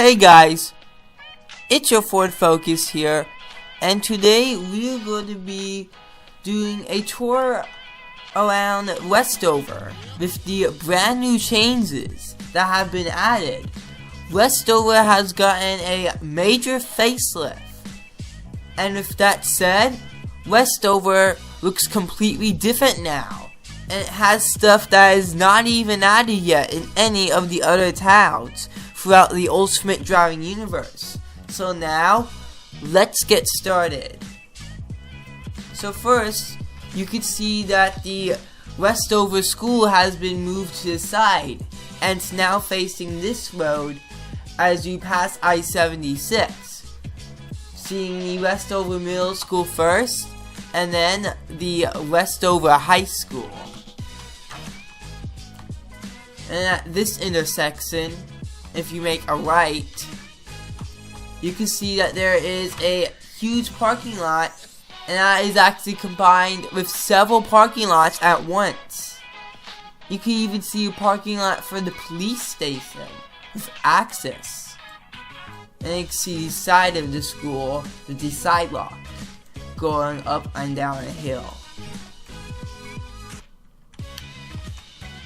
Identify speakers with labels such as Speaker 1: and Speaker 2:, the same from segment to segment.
Speaker 1: Hey guys, it's your Ford Focus here, and today we're going to be doing a tour around Westover with the brand new changes that have been added. Westover has gotten a major facelift, and with that said, Westover looks completely different now, and it has stuff that is not even added yet in any of the other towns throughout the Ultimate Driving universe. So now, let's get started. So first, you can see that the Westover school has been moved to the side, and it's now facing this road as you pass I-76. Seeing the Westover Middle School first, and then the Westover High School. And at this intersection, if you make a right, you can see that there is a huge parking lot, and that is actually combined with several parking lots at once. You can even see a parking lot for the police station with access. And you can see the side of the school with the sidewalk going up and down a hill.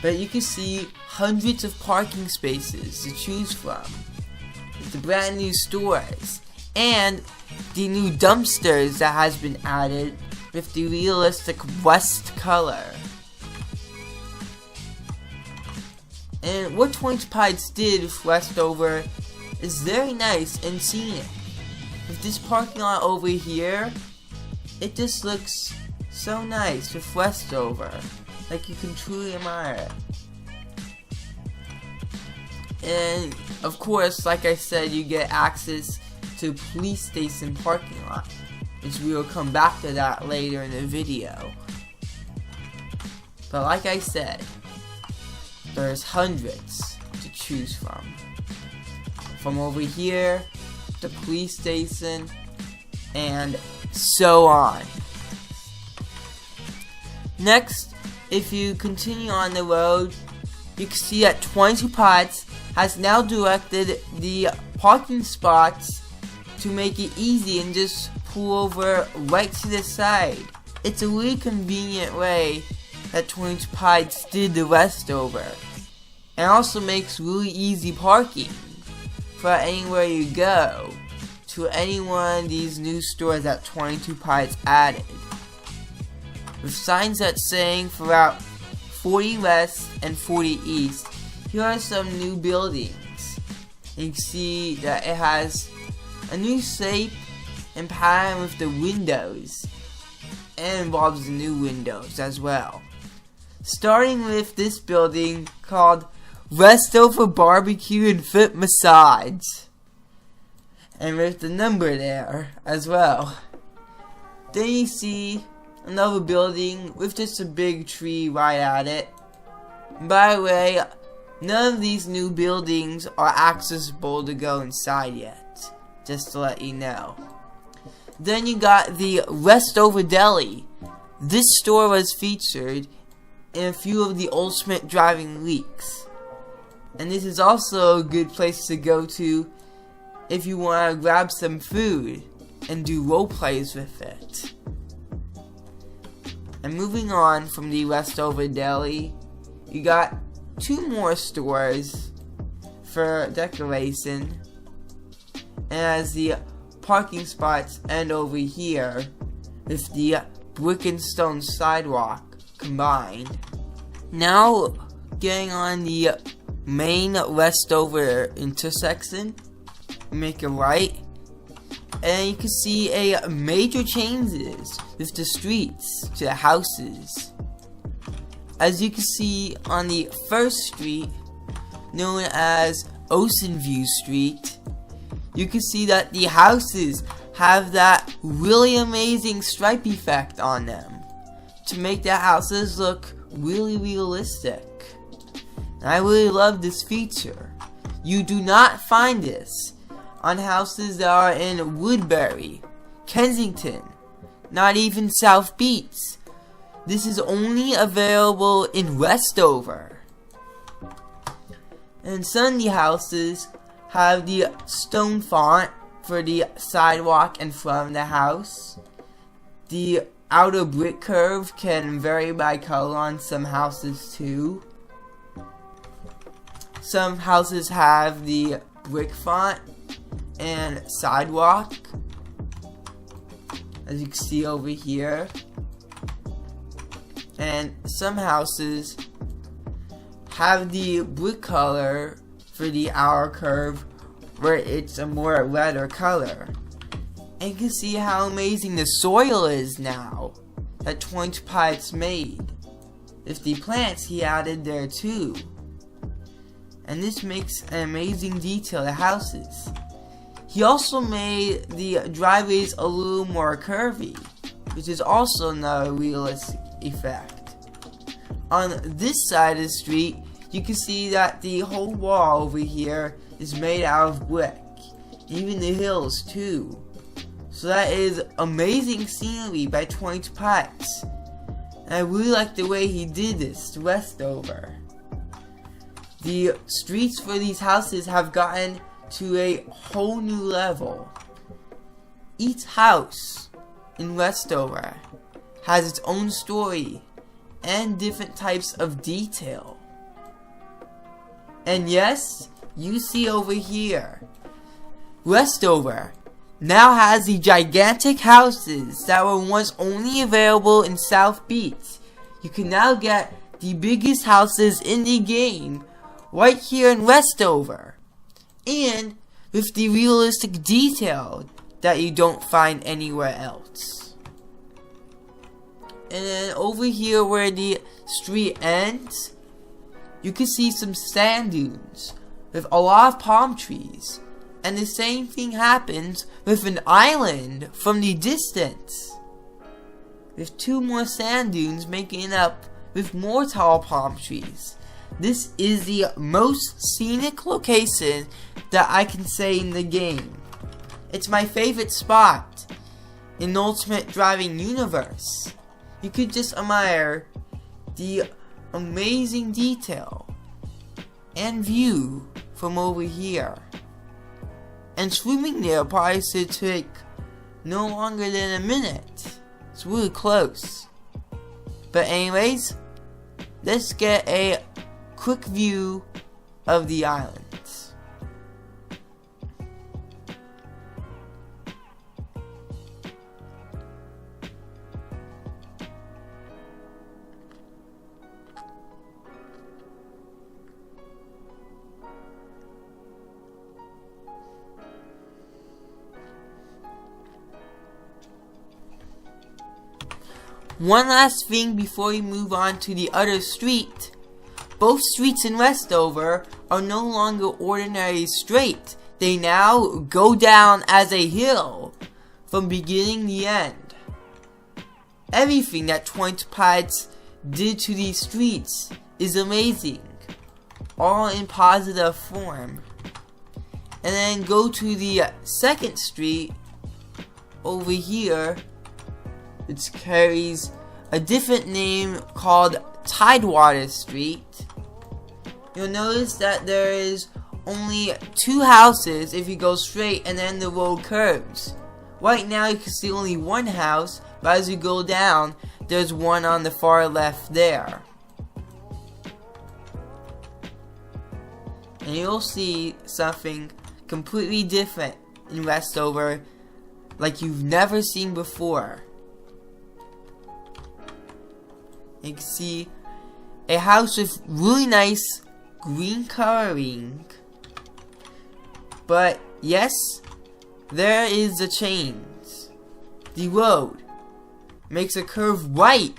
Speaker 1: But you can see hundreds of parking spaces to choose from, with the brand new stores, and the new dumpsters that has been added with the realistic West color. And what 20 Pilots did with Westover is very nice and scenic. With this parking lot over here, it just looks so nice with Westover, like you can truly admire it. And of course, like I said, you get access to police station parking lot, which we will come back to that later in the video. But like I said, there's hundreds to choose from. From over here, the police station, and so on. Next, if you continue on the road, you can see that 22 Pilots has now directed the parking spots to make it easy and just pull over right to the side. It's a really convenient way that 22 Pilots did the Westover, and also makes really easy parking for anywhere you go to any one of these new stores that 22 Pilots added, with signs that saying throughout 40 West and 40 East. Here are some new buildings. You can see that it has a new shape and pattern with the windows, and involves the new windows as well. Starting with this building called Westover Barbecue and Foot Massage, and with the number there as well. Then you see another building with just a big tree right at it. By the way, none of these new buildings are accessible to go inside yet, just to let you know. Then you got the Westover Deli. This store was featured in a few of the Ultimate Driving leaks, and this is also a good place to go to if you want to grab some food and do role plays with it. And moving on from the Westover Deli, you got two more stores for decoration, and as the parking spots end over here with the brick and stone sidewalk combined. Now getting on the main Westover intersection, make a right, and you can see a major changes with the streets to the houses. As you can see on the first street, known as Ocean View Street, you can see that the houses have that really amazing stripe effect on them to make the houses look really realistic. And I really love this feature. You do not find this on houses that are in Woodbury, Kensington, not even South Beach. This is only available in Westover. And some of the houses have the stone font for the sidewalk in front of the house. The outer brick curve can vary by color on some houses too. Some houses have the brick font and sidewalk, as you can see over here. And some houses have the brick color for the outer curve, where it's a more redder color. And you can see how amazing the soil is now that 20 Pilots made. With the plants he added there too. And this makes an amazing detail to houses. He also made the driveways a little more curvy, which is also another realistic effect. On this side of the street, you can see that the whole wall over here is made out of brick. Even the hills too. So that is amazing scenery by 20 Pilots. And I really like the way he did this to Westover. The streets for these houses have gotten to a whole new level. Each house in Westover has its own story and different types of detail. And yes, you see over here, Westover now has the gigantic houses that were once only available in South Beach. You can now get the biggest houses in the game right here in Westover, and with the realistic detail that you don't find anywhere else. And then over here where the street ends, you can see some sand dunes with a lot of palm trees. And the same thing happens with an island from the distance, with 2 more sand dunes making it up with more tall palm trees. This is the most scenic location that I can say in the game. It's my favorite spot in the Ultimate Driving universe. You could just admire the amazing detail and view from over here. And swimming there probably should take no longer than a minute. It's really close. But anyways, let's get a quick view of the islands. One last thing before we move on to the other street. Both streets in Westover are no longer ordinary straight. They now go down as a hill from beginning to end. Everything that 20 Pilots did to these streets is amazing. All in positive form. And then go to the second street over here. It carries a different name called Tidewater Street. You'll notice that there is only 2 houses if you go straight and then the road curves. Right now you can see only 1 house, but as you go down, there's one on the far left there. And you'll see something completely different in Westover like you've never seen before. You can see a house with really nice green coloring. But yes, there is a change. The road makes a curve right.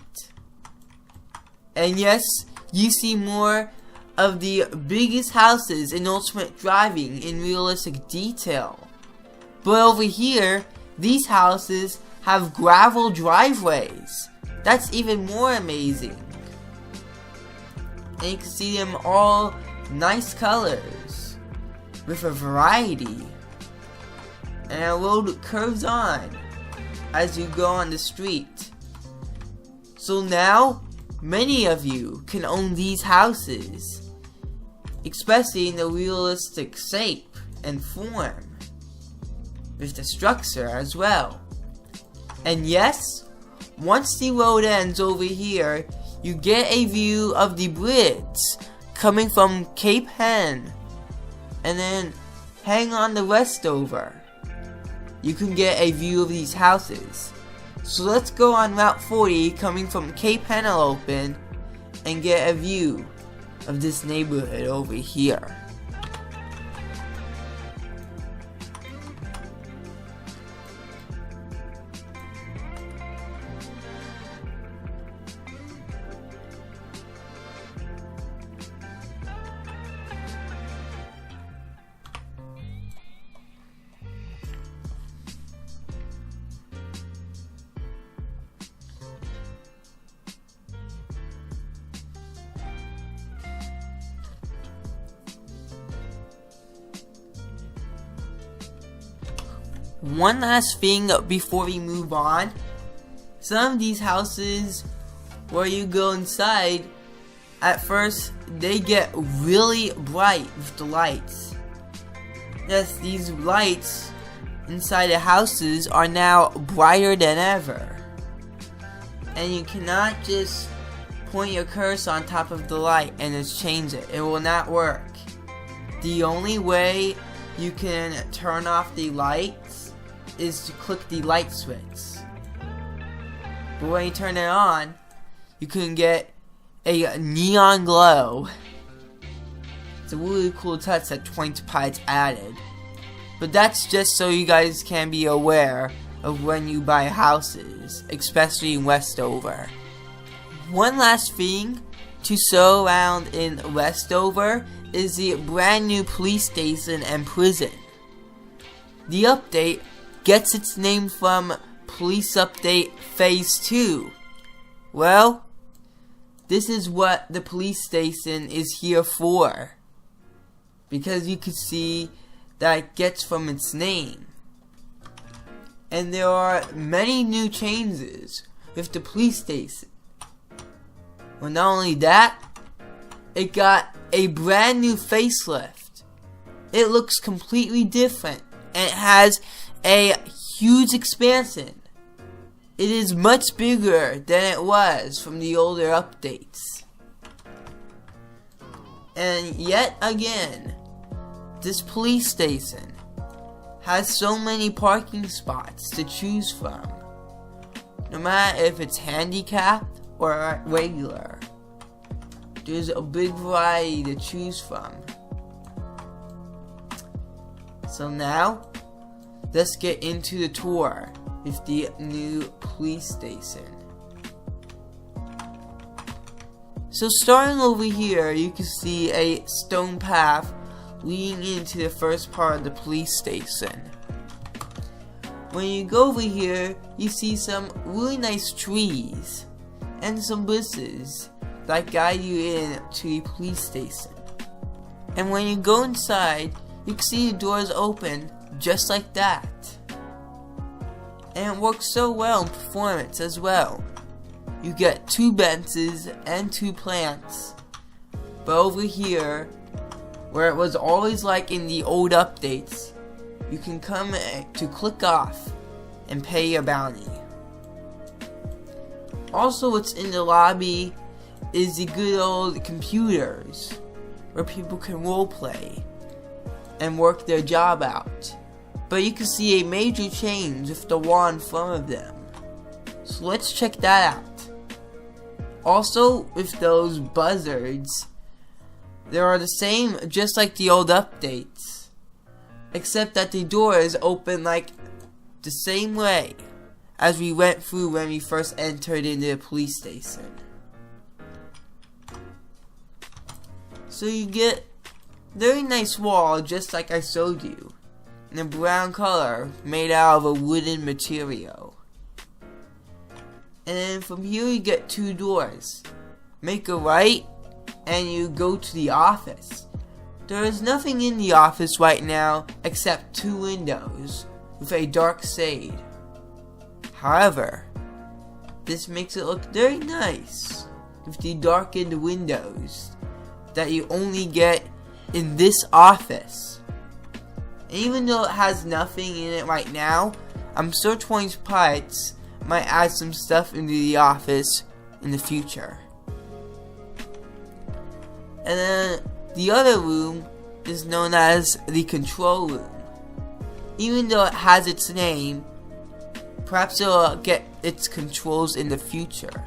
Speaker 1: And yes, you see more of the biggest houses in Ultimate Driving in realistic detail. But over here, these houses have gravel driveways. That's even more amazing. And you can see them all nice colors with a variety. And a road curves on as you go on the street. So now, many of you can own these houses, especially in the realistic shape and form with the structure as well. And yes, once the road ends over here, you get a view of the bridge coming from Cape Hen, and then hang on to Westover. You can get a view of these houses. So let's go on Route 40 coming from Cape Henlopen and get a view of this neighborhood over here. One last thing before we move on. Some of these houses where you go inside, at first they get really bright with the lights. Yes, these lights inside the houses are now brighter than ever. And you cannot just point your cursor on top of the light and just change it. It will not work. The only way you can turn off the lights is to click the light switch. But when you turn it on, you can get a neon glow. It's a really cool touch that 20pies added. But that's just so you guys can be aware of when you buy houses, especially in Westover. One last thing to show around in Westover is the brand new police station and prison. The update gets its name from Police Update Phase 2. Well, this is what the police station is here for, because you can see that it gets from its name. And there are many new changes with the police station. Well, not only that, it got a brand new facelift. It looks completely different, and it has a huge expansion. It is much bigger than it was from the older updates. And yet again, this police station has so many parking spots to choose from. No matter if it's handicapped or regular, there's a big variety to choose from. So now, let's get into the tour with the new police station. So starting over here, you can see a stone path leading into the first part of the police station. When you go over here, you see some really nice trees and some bushes that guide you in to the police station. And when you go inside, you can see the doors open just like that. And it works so well in performance as well. You get 2 benches and 2 plants. But over here, where it was always like in the old updates, you can come to click off and pay your bounty. Also, what's in the lobby is the good old computers where people can roleplay and work their job out. But you can see a major change with the wall in front of them. So let's check that out. Also, with those buzzards, they are the same just like the old updates, except that the doors open like the same way as we went through when we first entered into the police station. So you get a very nice wall just like I showed you, in a brown color made out of a wooden material. And then from here you get 2 doors. Make a right and you go to the office. There is nothing in the office right now except 2 windows with a dark shade. However, this makes it look very nice with the darkened windows that you only get in this office. And even though it has nothing in it right now, I'm sure 20 Pirates might add some stuff into the office in the future. And then the other room is known as the control room. Even though it has its name, perhaps it'll get its controls in the future.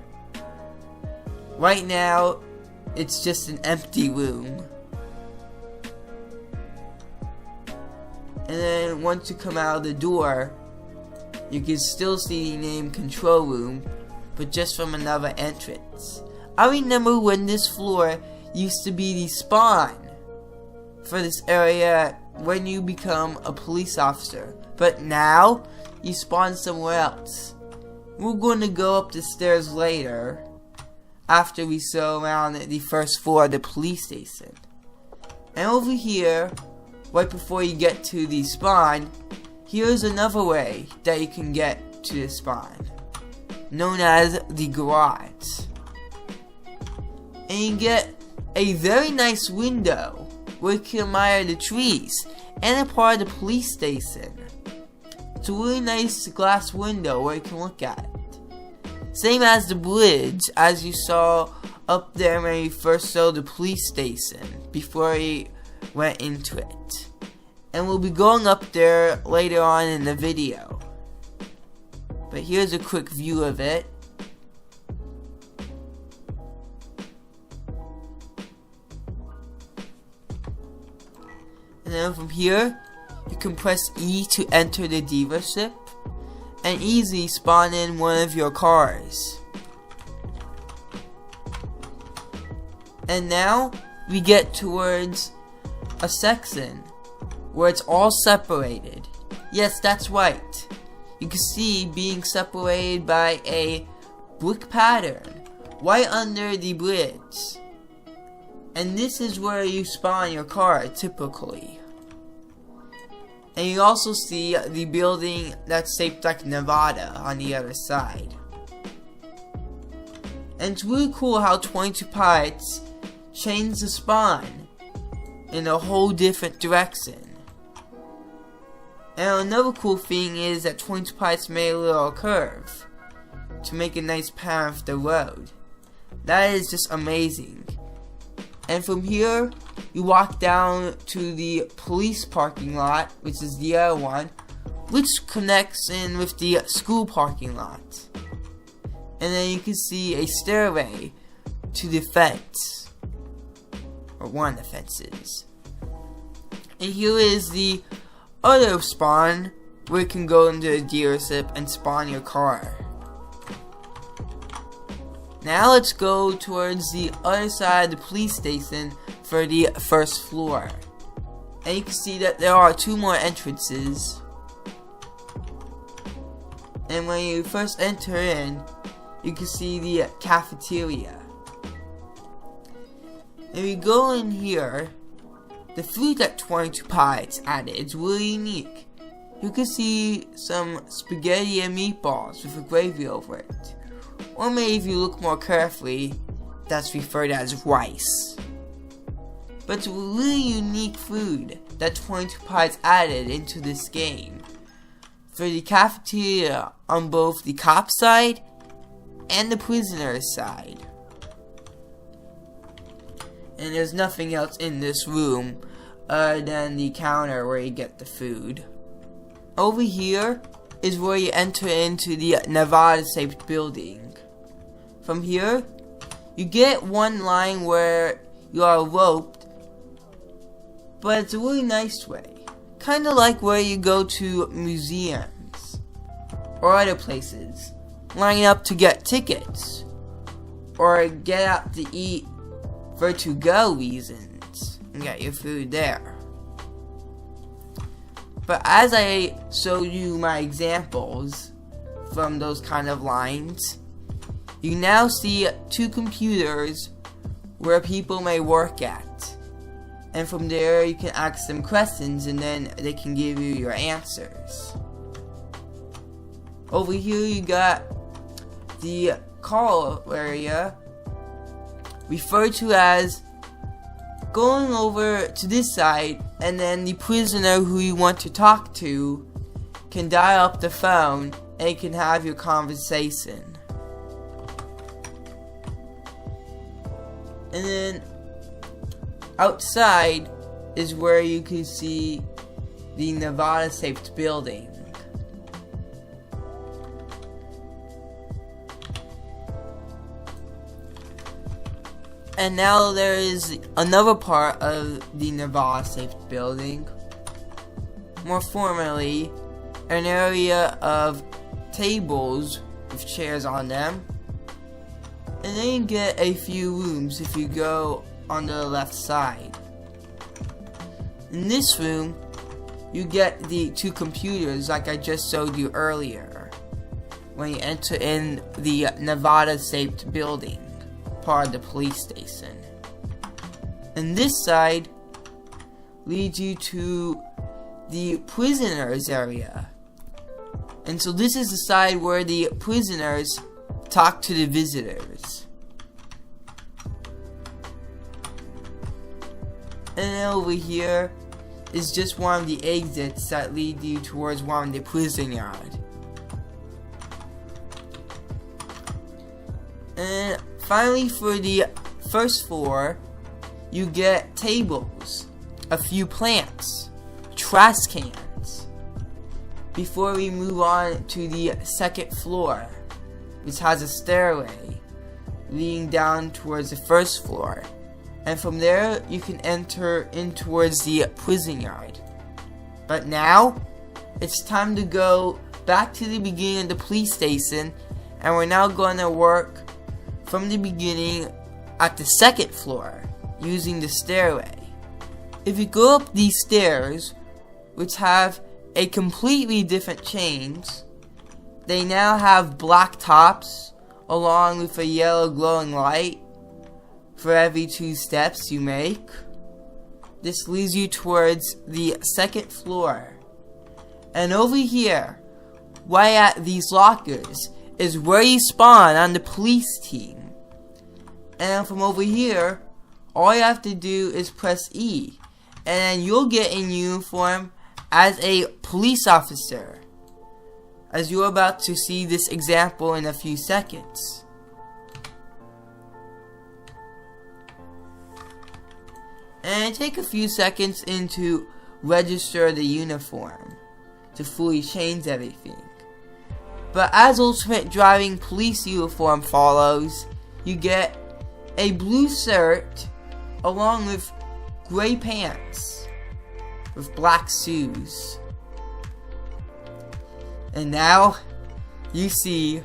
Speaker 1: Right now, it's just an empty room. And then once you come out of the door, you can still see the name control room, but just from another entrance. I remember when this floor used to be the spawn for this area when you become a police officer, but now you spawn somewhere else. We're going to go up the stairs later after we saw around the first floor of the police station. And over here, right before you get to the spawn, here's another way that you can get to the spawn, known as the garage. And you get a very nice window where you can admire the trees and a part of the police station. It's a really nice glass window where you can look at it. Same as the bridge, as you saw up there when you first saw the police station before you went into it. And we'll be going up there later on in the video. But here's a quick view of it. And then from here, you can press E to enter the dealership and easily spawn in one of your cars. And now we get towards a section where it's all separated. Yes, that's right. You can see being separated by a brick pattern right under the bridge. And this is where you spawn your car typically. And you also see the building that's shaped like Nevada on the other side. And it's really cool how 22 Pirates changed the spawn in a whole different direction. And another cool thing is that 22 Pirates made a little curve to make a nice pattern of the road. That is just amazing. And from here, you walk down to the police parking lot, which is the other one, which connects in with the school parking lot. And then you can see a stairway to the fence, or one of the fences. And here is the other spawn, where you can go into a dealership and spawn your car. Now let's go towards the other side of the police station for the first floor. And you can see that there are two more entrances. And when you first enter in, you can see the cafeteria. And we go in here, the food that 22 Pirates added is really unique. You can see some spaghetti and meatballs with a gravy over it. Or maybe if you look more carefully, that's referred as rice. But it's a really unique food that 22 Pirates added into this game for the cafeteria on both the cop side and the prisoner's side. And there's nothing else in this room other than the counter where you get the food. Over here is where you enter into the Nevada-shaped building. From here, you get one line where you are roped, but it's a really nice way. Kinda like where you go to museums or other places, line up to get tickets or get out to eat for to-go reasons and get your food there. But as I showed you my examples from those kind of lines, you now see two computers where people may work at. And from there you can ask them questions and then they can give you your answers. Over here you got the call area, referred to as going over to this side and then the prisoner who you want to talk to can dial up the phone and you can have your conversation. And then outside is where you can see the Nevada-shaped building. And now there is another part of the Nevada-shaped building. More formally, an area of tables with chairs on them. And then you get a few rooms if you go on the left side. In this room, you get the 2 computers like I just showed you earlier when you enter in the Nevada-shaped building, part of the police station. And this side leads you to the prisoners area. And so this is the side where the prisoners talk to the visitors. And then over here is just one of the exits that lead you towards one of the prison yard. And finally, for the first floor, you get tables, a few plants, trash cans, before we move on to the second floor, which has a stairway leading down towards the first floor. And from there, you can enter in towards the prison yard. But now, it's time to go back to the beginning of the police station, and we're now going to work from the beginning at the second floor, using the stairway. If you go up these stairs, which have a completely different chains, they now have black tops, along with a yellow glowing light, for every 2 steps you make. This leads you towards the second floor. And over here, right at these lockers, is where you spawn on the police team. And from over here, all you have to do is press E, and then you'll get in uniform as a police officer, as you're about to see this example in a few seconds. And take a few seconds to register the uniform to fully change everything. But as Ultimate Driving Police uniform follows, you get a blue shirt along with gray pants with black shoes. And now you see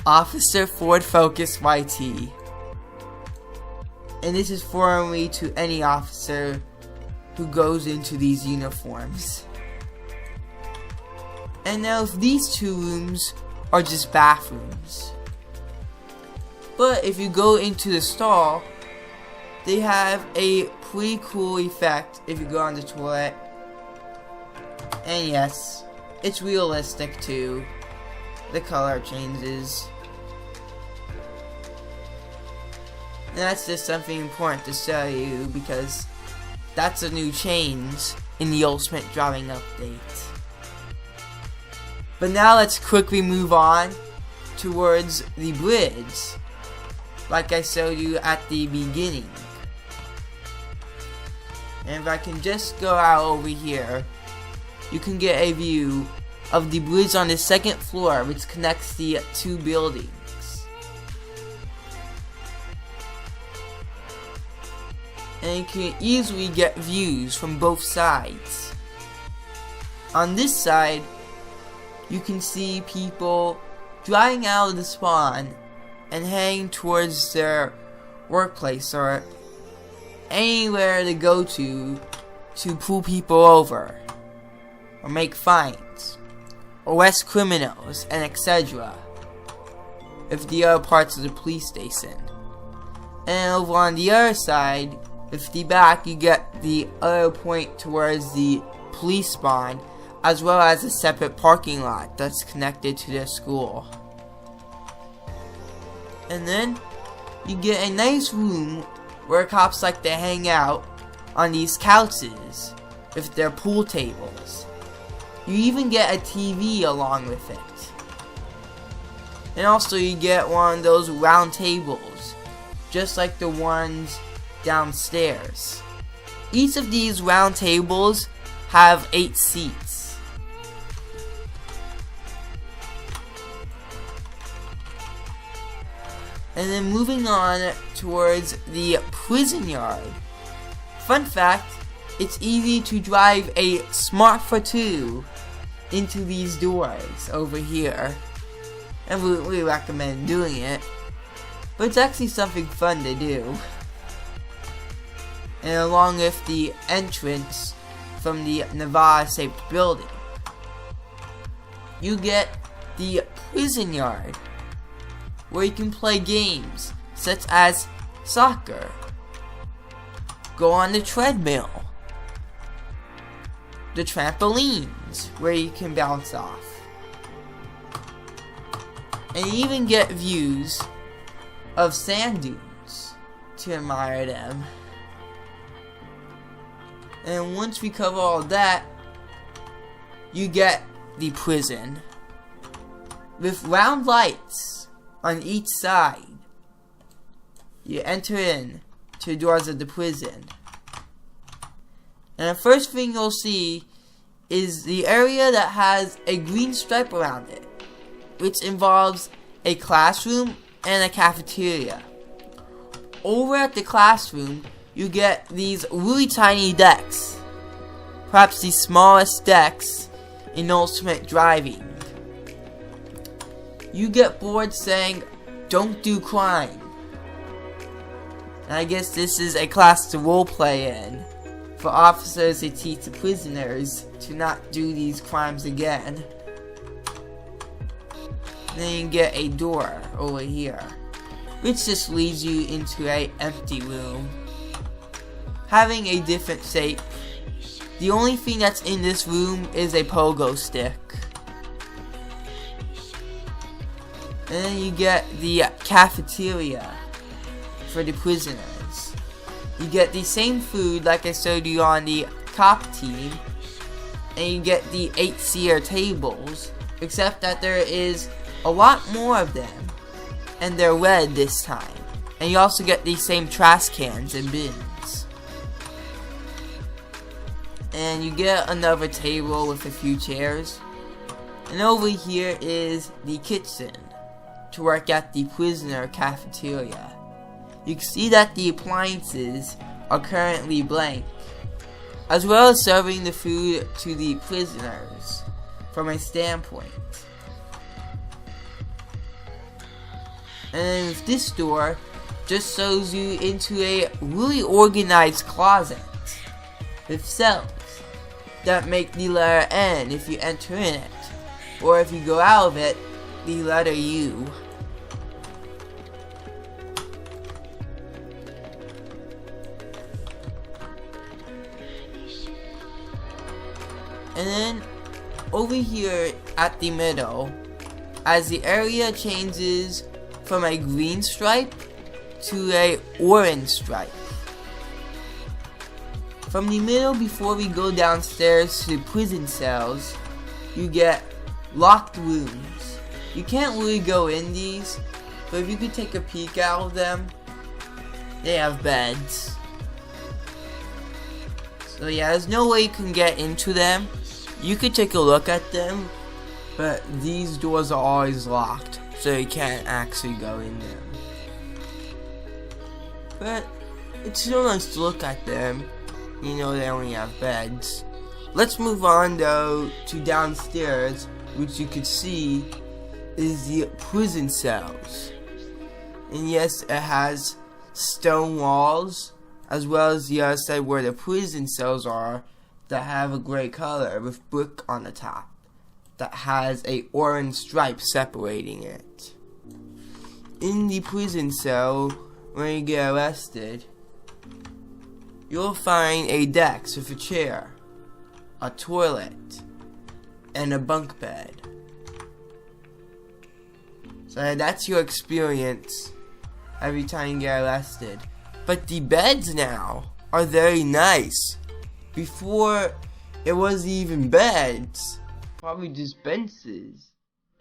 Speaker 1: Officer Ford Focus YT. And this is formally to any officer who goes into these uniforms. And now these 2 rooms are just bathrooms. But if you go into the stall, they have a pretty cool effect if you go on the toilet. And yes, it's realistic too. The color changes. And that's just something important to show you, because that's a new change in the Ultimate Driving update. But now let's quickly move on towards the bridge, like I showed you at the beginning. And if I can just go out over here, you can get a view of the bridge on the second floor, which connects the 2 buildings. And you can easily get views from both sides. On this side, you can see people driving out of the spawn and heading towards their workplace or anywhere to go to pull people over or make fines, arrest criminals, and etc. If the other parts of the police station. And over on the other side, with the back, you get the other point towards the police spawn, as well as a separate parking lot that's connected to their school. And then you get a nice room where cops like to hang out on these couches with their pool tables. You even get a TV along with it. And also you get one of those round tables, just like the ones downstairs. Each of these round tables have 8 seats. And then moving on towards the prison yard. Fun fact, it's easy to drive a Smart for 2 into these doors over here. And we recommend doing it. But it's actually something fun to do. And along with the entrance from the Nevada-shaped building, you get the prison yard, where you can play games such as soccer, go on the treadmill, the trampolines where you can bounce off, and you even get views of sand dunes to admire them. And once we cover all that, you get the prison with round lights on each side. You enter in to the doors of the prison, and the first thing you'll see is the area that has a green stripe around it, which involves a classroom and a cafeteria. Over at the classroom, you get these really tiny decks, perhaps the smallest decks in Ultimate Driving. You get boards saying, "Don't do crime." And I guess this is a class to roleplay in, for officers to teach the prisoners to not do these crimes again. Then you get a door over here, which just leads you into an empty room, having a different shape. The only thing that's in this room is a pogo stick. And then you get the cafeteria for the prisoners. You get the same food like I showed you on the cop team, and you get the 8-seater tables, except that there is a lot more of them, and they're red this time. And you also get the same trash cans and bins. And you get another table with a few chairs. And over here is the kitchen to work at the prisoner cafeteria. You can see that the appliances are currently blank, as well as serving the food to the prisoners from a standpoint. And then with this door, just shows you into a really organized closet with cells that make the letter N if you enter in it, or if you go out of it, the letter U. And then over here at the middle, as the area changes from a green stripe to a orange stripe. From the middle, before we go downstairs to prison cells, you get locked rooms. You can't really go in these, but if you could take a peek out of them, they have beds. So yeah, there's no way you can get into them. You could take a look at them, but these doors are always locked, so you can't actually go in them. But it's still nice to look at them. You know, they only have beds. Let's move on though to downstairs, which you can see is the prison cells. And yes, it has stone walls, as well as the other side where the prison cells are, that have a gray color with brick on the top that has a orange stripe separating it. In the prison cell, when you get arrested, you'll find a desk with a chair, a toilet, and a bunk bed. So that's your experience every time you get arrested. But the beds now are very nice. Before, it wasn't even beds, probably just benches.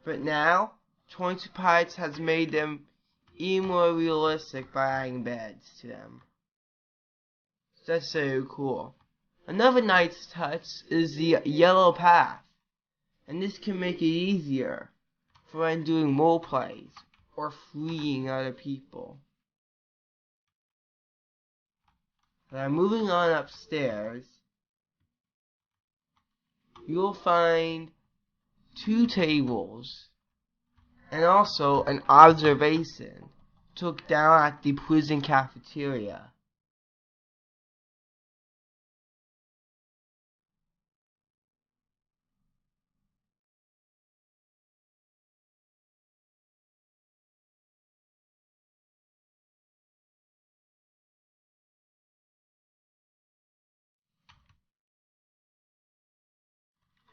Speaker 1: But now, 22 Pilots has made them even more realistic by adding beds to them. That's so cool. Another nice touch is the yellow path, and this can make it easier for when doing role plays or fleeing other people. Now moving on upstairs, you'll find 2 tables and also an observation to look down at the prison cafeteria.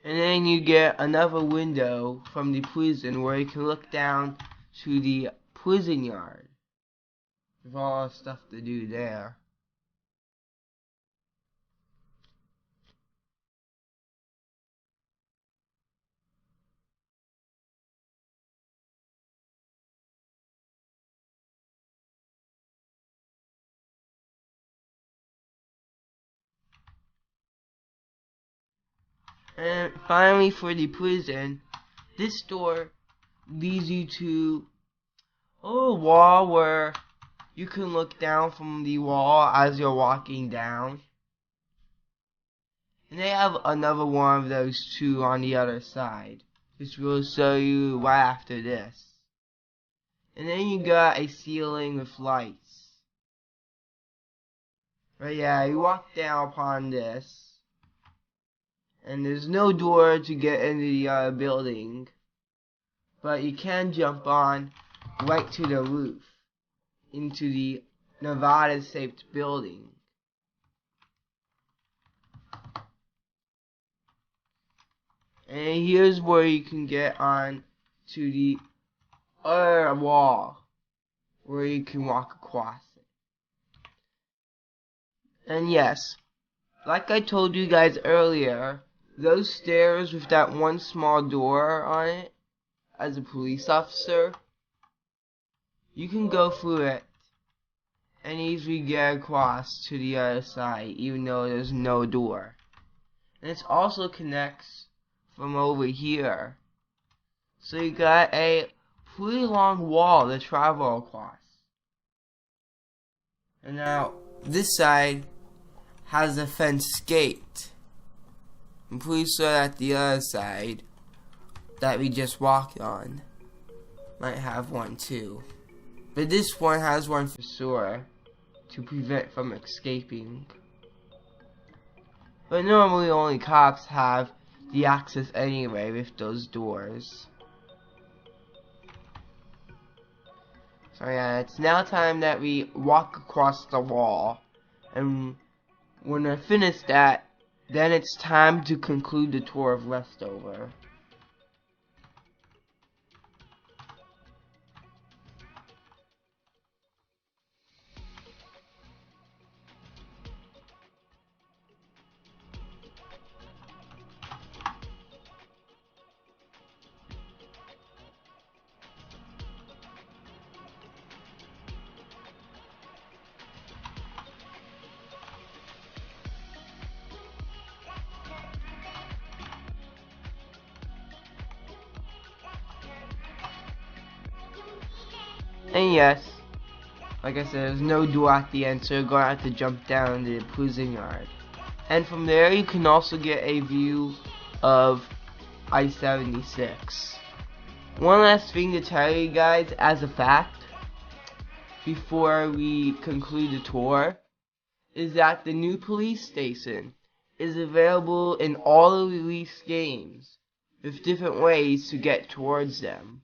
Speaker 1: And then you get another window from the prison where you can look down to the prison yard with all the stuff to do there. And finally, for the prison, this door leads you to a wall where you can look down from the wall as you're walking down. And they have another one of those too on the other side, which will show you right after this. And then you got a ceiling with lights. But yeah, you walk down upon this. And there's no door to get into the building, but you can jump on right to the roof into the Nevada-shaped building. And here's where you can get on to the other wall, where you can walk across it. And yes, like I told you guys earlier, those stairs with that one small door on it, as a police officer, you can go through it and easily get across to the other side, even though there's no door. And it also connects from over here. So you got a pretty long wall to travel across. And now, this side has a fenced gate. I'm pretty sure that the other side that we just walked on might have one too. But this one has one for sure to prevent from escaping. But normally only cops have the access anyway with those doors. So yeah, it's now time that we walk across the wall. And when I finish that, then it's time to conclude the tour of Westover. And yes, like I said, there's no door at the end, so you're going to have to jump down to the prison yard. And from there, you can also get a view of I-76. One last thing to tell you guys as a fact, before we conclude the tour, is that the new police station is available in all the released games, with different ways to get towards them.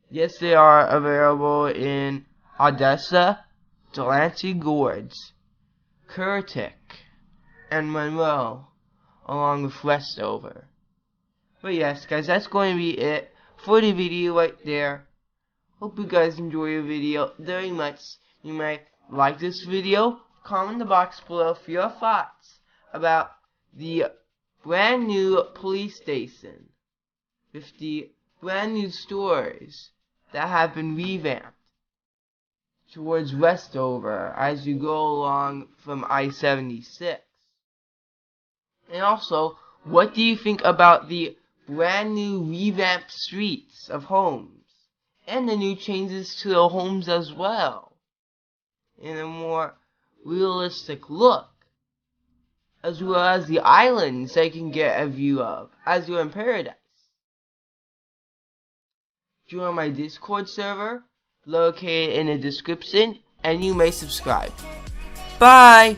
Speaker 1: Yes, they are available in Odessa, Delancey Gorge, Currituck, and Monroe, along with Westover. But yes, guys, that's going to be it for the video right there. Hope you guys enjoy the video very much. You might like this video, comment in the box below for your thoughts about the brand new police station with the brand new stores that have been revamped towards Westover as you go along from I-76. And also, what do you think about the brand new revamped streets of homes and the new changes to the homes as well in a more realistic look, as well as the islands that you can get a view of as you're in paradise? Join my Discord server located in the description, and you may subscribe. Bye!